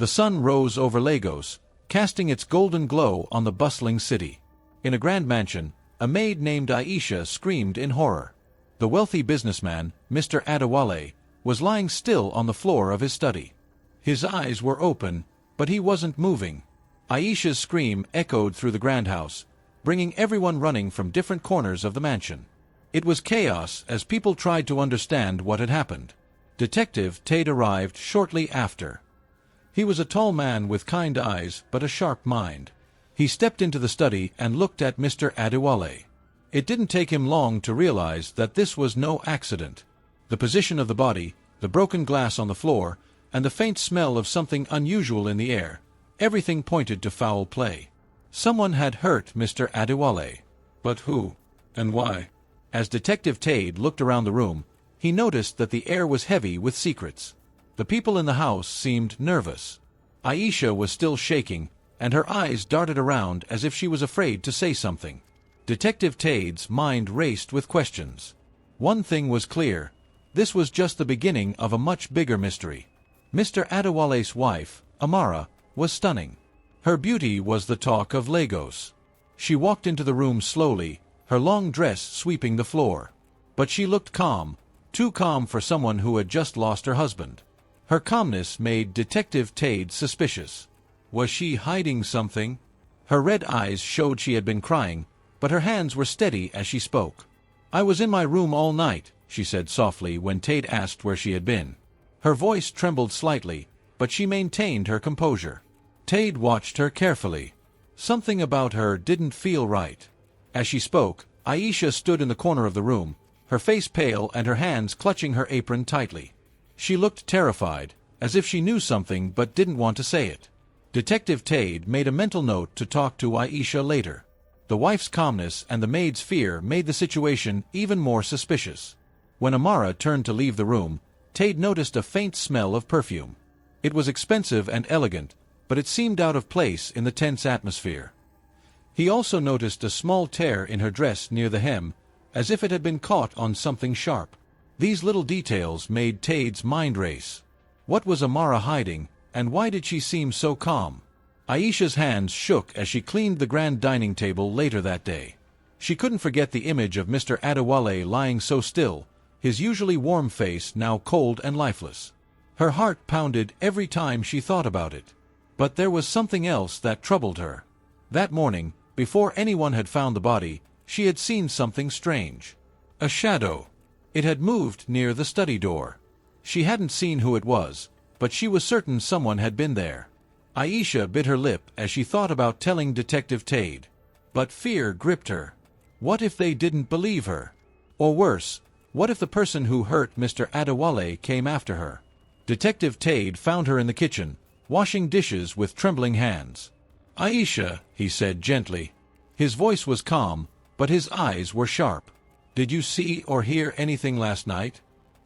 The sun rose over Lagos, casting its golden glow on the bustling city. In a grand mansion, a maid named Aisha screamed in horror. The wealthy businessman, Mr. Adewale, was lying still on the floor of his study. His eyes were open, but he wasn't moving. Aisha's scream echoed through the grand house, bringing everyone running from different corners of the mansion. It was chaos as people tried to understand what had happened. Detective Tade arrived shortly after. He was a tall man with kind eyes but a sharp mind. He stepped into the study and looked at Mr. Adewale. It didn't take him long to realize that this was no accident. The position of the body, the broken glass on the floor, and the faint smell of something unusual in the air, everything pointed to foul play. Someone had hurt Mr. Adewale. But who? And why? As Detective Tade looked around the room, he noticed that the air was heavy with secrets. The people in the house seemed nervous. Aisha was still shaking, and her eyes darted around as if she was afraid to say something. Detective Tade's mind raced with questions. One thing was clear. This was just the beginning of a much bigger mystery. Mr. Adewale's wife, Amara, was stunning. Her beauty was the talk of Lagos. She walked into the room slowly, her long dress sweeping the floor. But she looked calm, too calm for someone who had just lost her husband. Her calmness made Detective Tade suspicious. Was she hiding something? Her red eyes showed she had been crying, but her hands were steady as she spoke. "I was in my room all night," she said softly when Tade asked where she had been. Her voice trembled slightly, but she maintained her composure. Tade watched her carefully. Something about her didn't feel right. As she spoke, Aisha stood in the corner of the room, her face pale and her hands clutching her apron tightly. She looked terrified, as if she knew something but didn't want to say it. Detective Tade made a mental note to talk to Aisha later. The wife's calmness and the maid's fear made the situation even more suspicious. When Amara turned to leave the room, Tade noticed a faint smell of perfume. It was expensive and elegant, but it seemed out of place in the tense atmosphere. He also noticed a small tear in her dress near the hem, as if it had been caught on something sharp. These little details made Tade's mind race. What was Amara hiding, and why did she seem so calm? Aisha's hands shook as she cleaned the grand dining table later that day. She couldn't forget the image of Mr. Adewale lying so still, his usually warm face now cold and lifeless. Her heart pounded every time she thought about it. But there was something else that troubled her. That morning, before anyone had found the body, she had seen something strange. A shadow. It had moved near the study door. She hadn't seen who it was, but she was certain someone had been there. Aisha bit her lip as she thought about telling Detective Tade. But fear gripped her. What if they didn't believe her? Or worse, what if the person who hurt Mr. Adewale came after her? Detective Tade found her in the kitchen, washing dishes with trembling hands. "Aisha," he said gently. His voice was calm, but his eyes were sharp. "Did you see or hear anything last night?"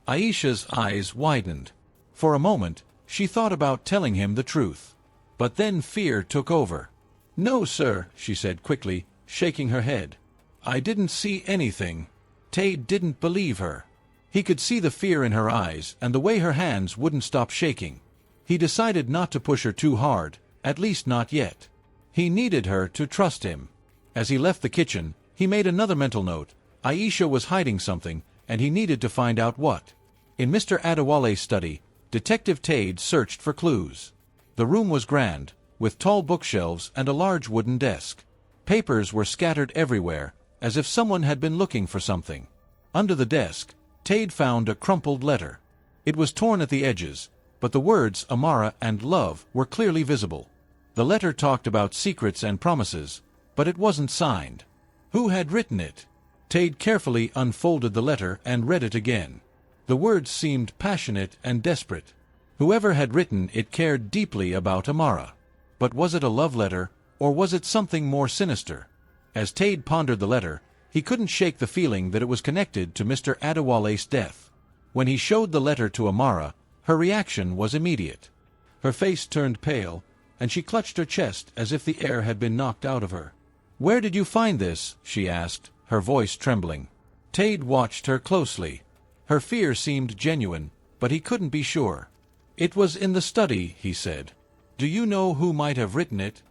Aisha's eyes widened. For a moment, she thought about telling him the truth. But then fear took over. "No, sir," she said quickly, shaking her head. "I didn't see anything." Tade didn't believe her. He could see the fear in her eyes and the way her hands wouldn't stop shaking. He decided not to push her too hard, at least not yet. He needed her to trust him. As he left the kitchen, he made another mental note. Aisha was hiding something, and he needed to find out what. In Mr. Adewale's study, Detective Tade searched for clues. The room was grand, with tall bookshelves and a large wooden desk. Papers were scattered everywhere, as if someone had been looking for something. Under the desk, Tade found a crumpled letter. It was torn at the edges, but the words Amara and love were clearly visible. The letter talked about secrets and promises, but it wasn't signed. Who had written it? Tade carefully unfolded the letter and read it again. The words seemed passionate and desperate. Whoever had written it cared deeply about Amara. But was it a love letter, or was it something more sinister? As Tade pondered the letter, he couldn't shake the feeling that it was connected to Mr. Adewale's death. When he showed the letter to Amara, her reaction was immediate. Her face turned pale, and she clutched her chest as if the air had been knocked out of her. "Where did you find this?" she asked, her voice trembling. Tade watched her closely. Her fear seemed genuine, but he couldn't be sure. "It was in the study," he said. Do you know who might have written it?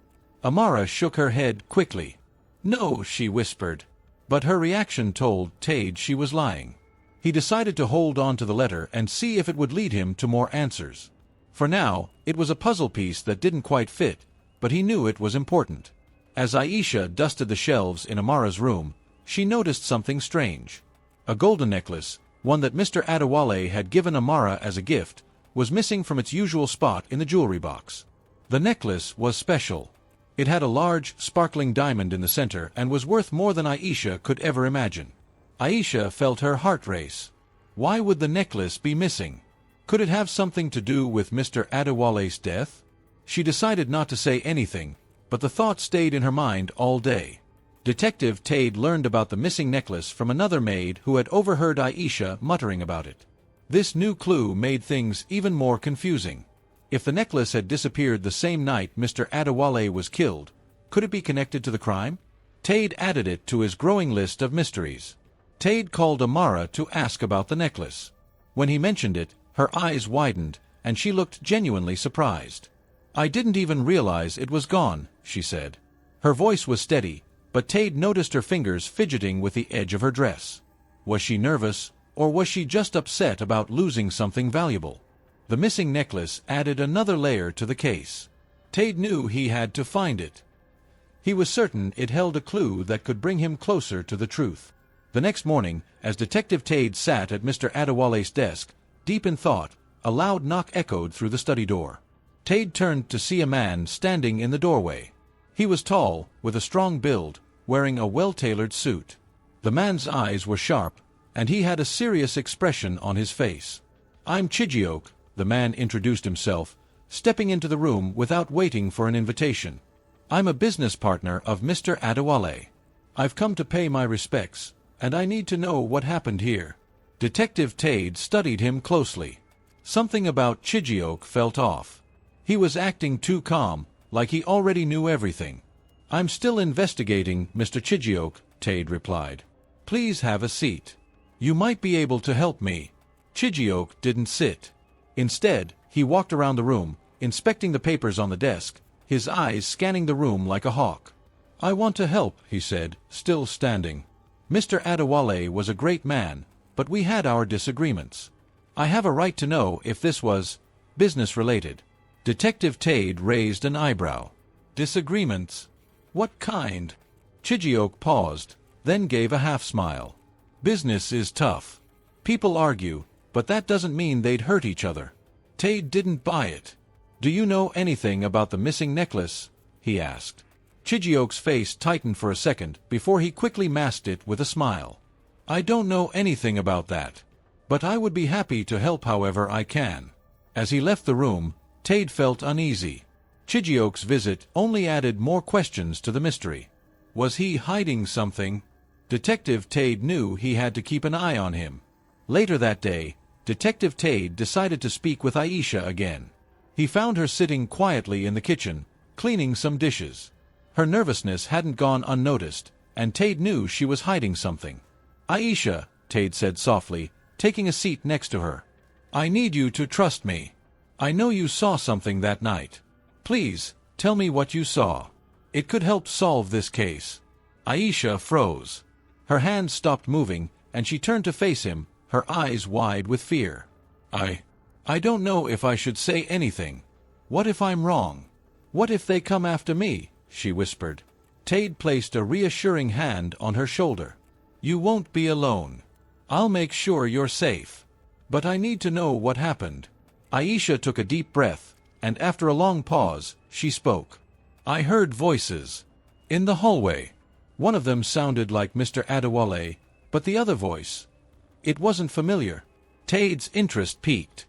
Amara shook her head quickly. No, she whispered. But her reaction told Tade she was lying. He decided to hold on to the letter and see if it would lead him to more answers. For now, it was a puzzle piece that didn't quite fit, but he knew it was important. As Aisha dusted the shelves in Amara's room, she noticed something strange. A golden necklace, one that Mr. Adewale had given Amara as a gift, was missing from its usual spot in the jewelry box. The necklace was special. It had a large, sparkling diamond in the center and was worth more than Aisha could ever imagine. Aisha felt her heart race. Why would the necklace be missing? Could it have something to do with Mr. Adewale's death? She decided not to say anything, but the thought stayed in her mind all day. Detective Tade learned about the missing necklace from another maid who had overheard Aisha muttering about it. This new clue made things even more confusing. If the necklace had disappeared the same night Mr. Adewale was killed, could it be connected to the crime? Tade added it to his growing list of mysteries. Tade called Amara to ask about the necklace. When he mentioned it, her eyes widened, and she looked genuinely surprised. I didn't even realize it was gone, she said. Her voice was steady, but Tade noticed her fingers fidgeting with the edge of her dress. Was she nervous, or was she just upset about losing something valuable? The missing necklace added another layer to the case. Tade knew he had to find it. He was certain it held a clue that could bring him closer to the truth. The next morning, as Detective Tade sat at Mr. Adewale's desk, deep in thought, a loud knock echoed through the study door. Tade turned to see a man standing in the doorway. He was tall, with a strong build, wearing a well-tailored suit. The man's eyes were sharp, and he had a serious expression on his face. I'm Chijioke, the man introduced himself, stepping into the room without waiting for an invitation. I'm a business partner of Mr. Adewale. I've come to pay my respects, and I need to know what happened here. Detective Tade studied him closely. Something about Chijioke felt off. He was acting too calm, like he already knew everything. I'm still investigating, Mr. Chijioke, Tade replied. Please have a seat. You might be able to help me. Chijioke didn't sit. Instead, he walked around the room, inspecting the papers on the desk, his eyes scanning the room like a hawk. I want to help, he said, still standing. Mr. Adewale was a great man, but we had our disagreements. I have a right to know if this was business-related. Detective Tade raised an eyebrow. Disagreements? What kind? Chijioke paused, then gave a half-smile. Business is tough. People argue, but that doesn't mean they'd hurt each other. Tade didn't buy it. Do you know anything about the missing necklace? He asked. Chijioke's face tightened for a second before he quickly masked it with a smile. I don't know anything about that. But I would be happy to help however I can. As he left the room, Tade felt uneasy. Chijioke's visit only added more questions to the mystery. Was he hiding something? Detective Tade knew he had to keep an eye on him. Later that day, Detective Tade decided to speak with Aisha again. He found her sitting quietly in the kitchen, cleaning some dishes. Her nervousness hadn't gone unnoticed, and Tade knew she was hiding something. Aisha, Tade said softly, taking a seat next to her. I need you to trust me. I know you saw something that night. Please, tell me what you saw. It could help solve this case. Aisha froze. Her hands stopped moving, and she turned to face him, her eyes wide with fear. I don't know if I should say anything. What if I'm wrong? What if they come after me? She whispered. Tade placed a reassuring hand on her shoulder. You won't be alone. I'll make sure you're safe. But I need to know what happened. Aisha took a deep breath, and after a long pause, she spoke. I heard voices. In the hallway. One of them sounded like Mr. Adewale, but the other voice. It wasn't familiar. Tade's interest piqued.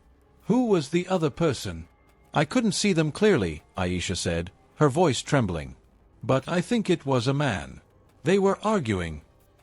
Who was the other person? I couldn't see them clearly, Aisha said, her voice trembling. But I think it was a man. They were arguing.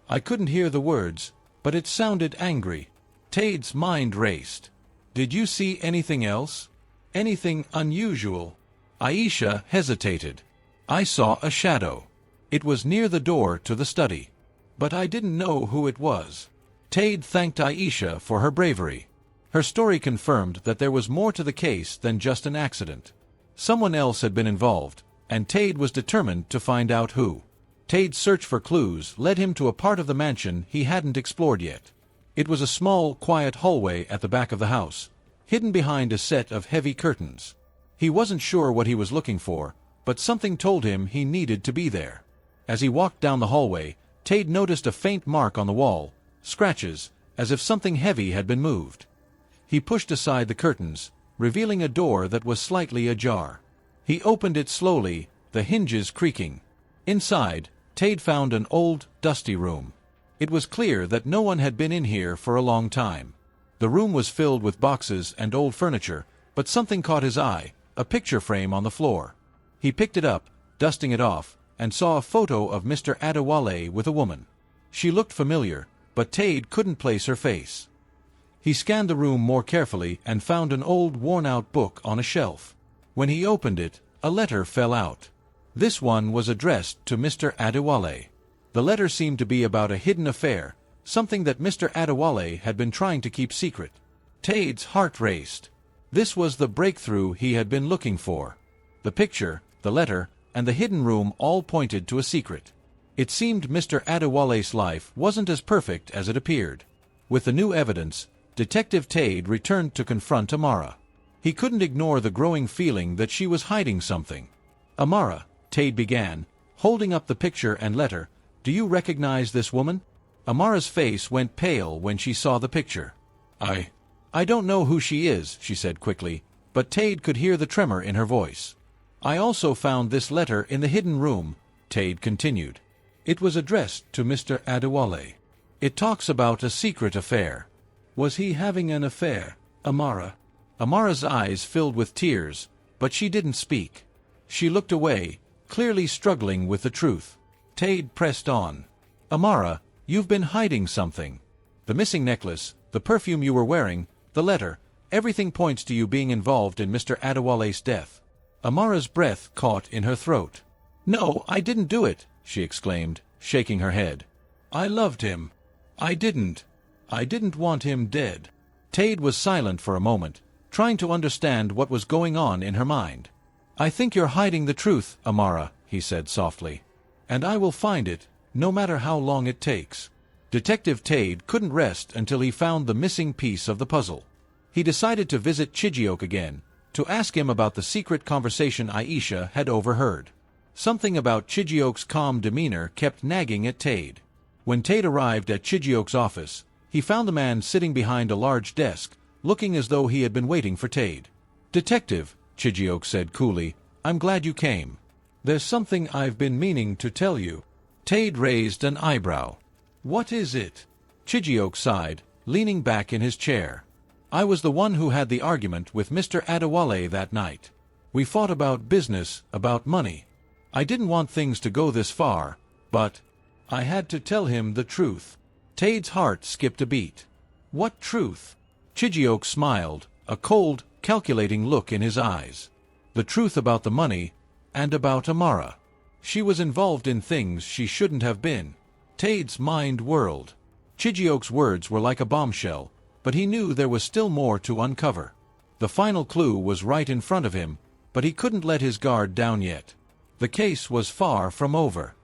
I couldn't hear the words, but it sounded angry. Tade's mind raced. Did you see anything else? Anything unusual? Aisha hesitated. I saw a shadow. It was near the door to the study. But I didn't know who it was. Tade thanked Aisha for her bravery. Her story confirmed that there was more to the case than just an accident. Someone else had been involved, and Tade was determined to find out who. Tade's search for clues led him to a part of the mansion he hadn't explored yet. It was a small, quiet hallway at the back of the house, hidden behind a set of heavy curtains. He wasn't sure what he was looking for, but something told him he needed to be there. As he walked down the hallway, Tade noticed a faint mark on the wall, scratches, as if something heavy had been moved. He pushed aside the curtains, revealing a door that was slightly ajar. He opened it slowly, the hinges creaking. Inside, Tade found an old, dusty room. It was clear that no one had been in here for a long time. The room was filled with boxes and old furniture, but something caught his eye, a picture frame on the floor. He picked it up, dusting it off, and saw a photo of Mr. Adewale with a woman. She looked familiar, but Tade couldn't place her face. He scanned the room more carefully and found an old, worn-out book on a shelf. When he opened it, a letter fell out. This one was addressed to Mr. Adewale. The letter seemed to be about a hidden affair, something that Mr. Adewale had been trying to keep secret. Tade's heart raced. This was the breakthrough he had been looking for. The picture, the letter, and the hidden room all pointed to a secret. It seemed Mr. Adewale's life wasn't as perfect as it appeared. With the new evidence, Detective Tade returned to confront Amara. He couldn't ignore the growing feeling that she was hiding something. "Amara," Tade began, holding up the picture and letter, "do you recognize this woman?" Amara's face went pale when she saw the picture. I don't know who she is," she said quickly, but Tade could hear the tremor in her voice. "I also found this letter in the hidden room," Tade continued. "It was addressed to Mr. Adewale. It talks about a secret affair." "Was he having an affair, Amara?" Amara's eyes filled with tears, but she didn't speak. She looked away, clearly struggling with the truth. Tade pressed on. "Amara, you've been hiding something. The missing necklace, the perfume you were wearing, the letter, everything points to you being involved in Mr. Adewale's death." Amara's breath caught in her throat. "No, I didn't do it," she exclaimed, shaking her head. "I loved him. I didn't want him dead." Tade was silent for a moment, trying to understand what was going on in her mind. "I think you're hiding the truth, Amara," he said softly. "And I will find it, no matter how long it takes." Detective Tade couldn't rest until he found the missing piece of the puzzle. He decided to visit Chijioke again, to ask him about the secret conversation Aisha had overheard. Something about Chijioke's calm demeanor kept nagging at Tade. When Tade arrived at Chijioke's office, he found the man sitting behind a large desk, looking as though he had been waiting for Tade. "Detective," Chijioke said coolly, "I'm glad you came. There's something I've been meaning to tell you." Tade raised an eyebrow. "What is it?" Chijioke sighed, leaning back in his chair. "I was the one who had the argument with Mr. Adewale that night. We fought about business, about money. I didn't want things to go this far, but I had to tell him the truth." Tade's heart skipped a beat. "What truth?" Chijioke smiled, a cold, calculating look in his eyes. "The truth about the money, and about Amara. She was involved in things she shouldn't have been." Tade's mind whirled. Chijioke's words were like a bombshell, but he knew there was still more to uncover. The final clue was right in front of him, but he couldn't let his guard down yet. The case was far from over.